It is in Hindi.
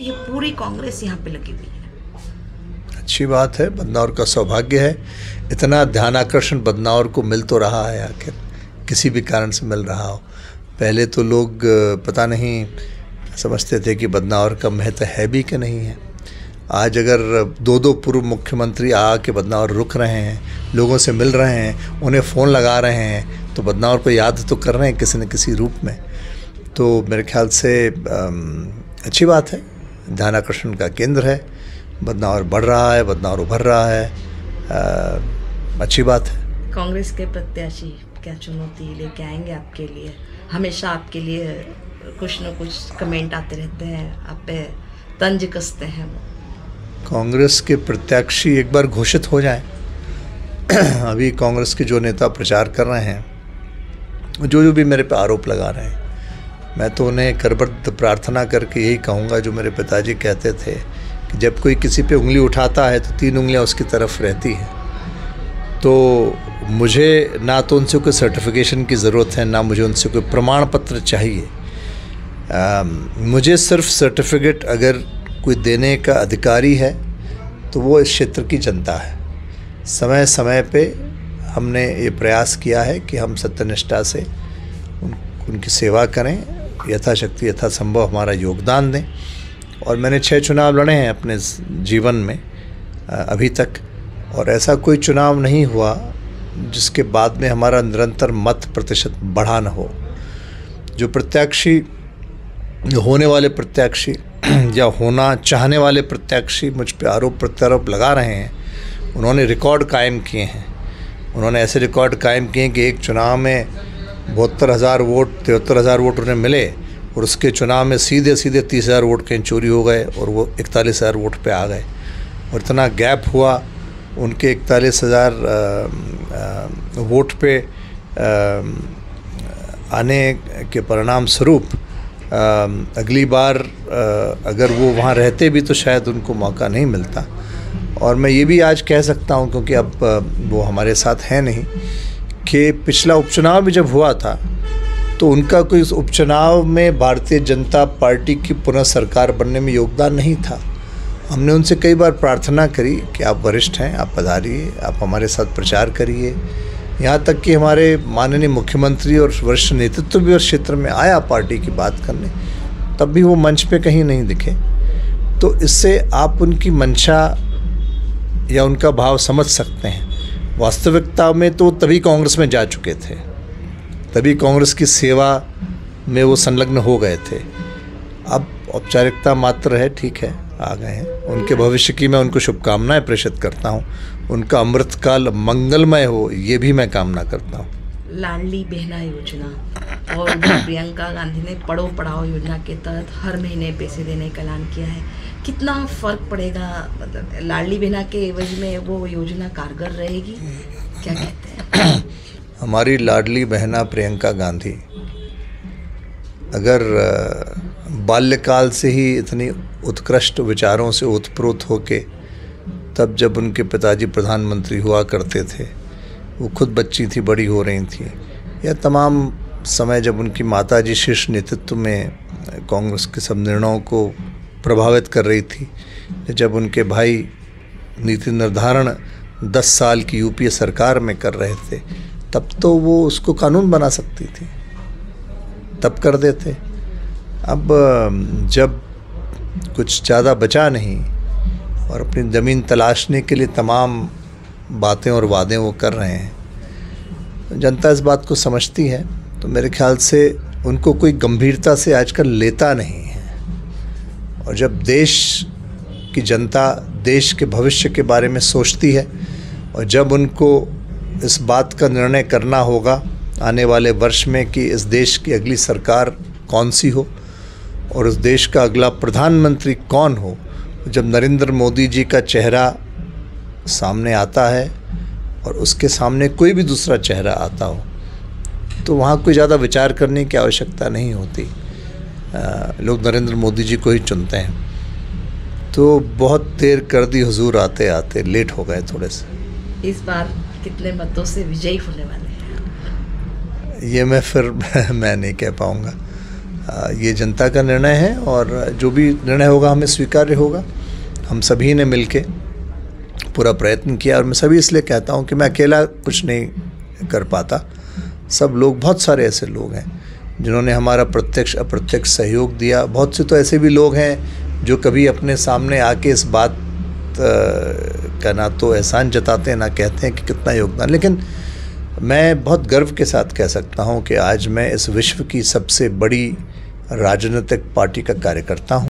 ये पूरी कांग्रेस यहाँ पे लगी हुई है। अच्छी बात है, बदनौर का सौभाग्य है। इतना ध्यान आकर्षण बदनौर को मिल तो रहा है, आखिर किसी भी कारण से मिल रहा हो। पहले तो लोग पता नहीं समझते थे कि बदनौर का महत्व है भी कि नहीं है। आज अगर दो पूर्व मुख्यमंत्री आके बदनौर रुक रहे हैं, लोगों से मिल रहे हैं, उन्हें फ़ोन लगा रहे हैं, तो बदनौर को याद तो कर रहे हैं किसी न किसी रूप में। तो मेरे ख्याल से अच्छी बात है, ध्यान आकर्षण का केंद्र है, बदनौर बढ़ रहा है, बदनौर उभर रहा है, अच्छी बात है। कांग्रेस के प्रत्याशी क्या चुनौती लेके आएंगे आपके लिए? हमेशा आपके लिए कुछ न कुछ कमेंट आते रहते हैं, आप पे तंज कसते हैं। कांग्रेस के प्रत्याशी एक बार घोषित हो जाएं। अभी कांग्रेस के जो नेता प्रचार कर रहे हैं, जो भी मेरे पे आरोप लगा रहे हैं, मैं तो उन्हें करबद्ध प्रार्थना करके यही कहूँगा जो मेरे पिताजी कहते थे कि जब कोई किसी पे उंगली उठाता है तो 3 उंगलियां उसकी तरफ रहती हैं। तो मुझे ना तो उनसे कोई सर्टिफिकेशन की ज़रूरत है, ना मुझे उनसे कोई प्रमाण पत्र चाहिए। मुझे सिर्फ सर्टिफिकेट अगर कोई देने का अधिकारी है तो वो इस क्षेत्र की जनता है। समय समय पे हमने ये प्रयास किया है कि हम सत्यनिष्ठा से उनकी सेवा करें, यथाशक्ति यथासंभव हमारा योगदान दें। और मैंने 6 चुनाव लड़े हैं अपने जीवन में अभी तक, और ऐसा कोई चुनाव नहीं हुआ जिसके बाद में हमारा निरंतर मत प्रतिशत बढ़ा न हो। जो प्रत्याशी, होने वाले प्रत्याशी या होना चाहने वाले प्रत्याशी मुझ पे आरोप प्रत्यारोप लगा रहे हैं, उन्होंने रिकॉर्ड कायम किए हैं। उन्होंने ऐसे रिकॉर्ड कायम किए कि एक चुनाव में 72,000 वोट 73,000 वोट उन्हें मिले, और उसके चुनाव में सीधे 30,000 वोट कहीं चोरी हो गए और वो 41,000 वोट पे आ गए। और इतना गैप हुआ उनके 41,000 वोट पे आने के परिणाम स्वरूप अगली बार अगर वो वहाँ रहते भी तो शायद उनको मौका नहीं मिलता। और मैं ये भी आज कह सकता हूँ, क्योंकि अब वो हमारे साथ हैं नहीं, कि पिछला उपचुनाव भी जब हुआ था तो उनका कोई उस उपचुनाव में भारतीय जनता पार्टी की पुनः सरकार बनने में योगदान नहीं था। हमने उनसे कई बार प्रार्थना करी कि आप वरिष्ठ हैं, आप पधारिए, आप हमारे साथ प्रचार करिए। यहाँ तक कि हमारे माननीय मुख्यमंत्री और वरिष्ठ नेतृत्व भी उस क्षेत्र में आया पार्टी की बात करने, तब भी वो मंच पे कहीं नहीं दिखे। तो इससे आप उनकी मंशा या उनका भाव समझ सकते हैं। वास्तविकता में तो तभी कांग्रेस में जा चुके थे, तभी कांग्रेस की सेवा में वो संलग्न हो गए थे। अब औपचारिकता मात्र है, ठीक है, आ गए हैं। उनके भविष्य की मैं उनको शुभकामनाएं प्रेषित करता हूं। उनका अमृतकाल मंगलमय हो, ये भी मैं कामना करता हूं। लाडली बहना योजना और प्रियंका गांधी ने पढ़ो पढ़ाओ योजना के तहत हर महीने पैसे देने का ऐलान किया है। कितना फ़र्क पड़ेगा, मतलब लाडली बहना के एवज में वो योजना कारगर रहेगी, क्या कहते हैं? हमारी लाडली बहना प्रियंका गांधी अगर बाल्यकाल से ही इतनी उत्कृष्ट विचारों से ओतप्रोत होके, तब जब उनके पिताजी प्रधानमंत्री हुआ करते थे, वो खुद बच्ची थी, बड़ी हो रही थी, या तमाम समय जब उनकी माताजी शीर्ष नेतृत्व में कांग्रेस के सब निर्णयों को प्रभावित कर रही थी, जब उनके भाई नीति निर्धारण 10 साल की यूपीए सरकार में कर रहे थे, तब तो वो उसको कानून बना सकती थी, तब कर देते। अब जब कुछ ज़्यादा बचा नहीं और अपनी ज़मीन तलाशने के लिए तमाम बातें और वादे वो कर रहे हैं, जनता इस बात को समझती है। तो मेरे ख्याल से उनको कोई गंभीरता से आजकल लेता नहीं है। और जब देश की जनता देश के भविष्य के बारे में सोचती है, और जब उनको इस बात का निर्णय करना होगा आने वाले वर्ष में कि इस देश की अगली सरकार कौन सी हो और उस देश का अगला प्रधानमंत्री कौन हो, जब नरेंद्र मोदी जी का चेहरा सामने आता है और उसके सामने कोई भी दूसरा चेहरा आता हो, तो वहाँ कोई ज़्यादा विचार करने की आवश्यकता नहीं होती। लोग नरेंद्र मोदी जी को ही चुनते हैं। तो बहुत देर कर दी हुजूर आते आते, लेट हो गए थोड़े से। इस बार कितने मतों से विजयी होने वाले हैं? ये मैं नहीं कह पाऊँगा। ये जनता का निर्णय है और जो भी निर्णय होगा हमें स्वीकार्य होगा। हम सभी ने मिलके पूरा प्रयत्न किया और मैं सभी इसलिए कहता हूँ कि मैं अकेला कुछ नहीं कर पाता। सब लोग, बहुत सारे ऐसे लोग हैं जिन्होंने हमारा प्रत्यक्ष अप्रत्यक्ष सहयोग दिया। बहुत से तो ऐसे भी लोग हैं जो कभी अपने सामने आके इस बात का ना तो एहसान जताते हैं ना कहते हैं कि कितना योगदान, लेकिन मैं बहुत गर्व के साथ कह सकता हूं कि आज मैं इस विश्व की सबसे बड़ी राजनीतिक पार्टी का कार्यकर्ता हूं।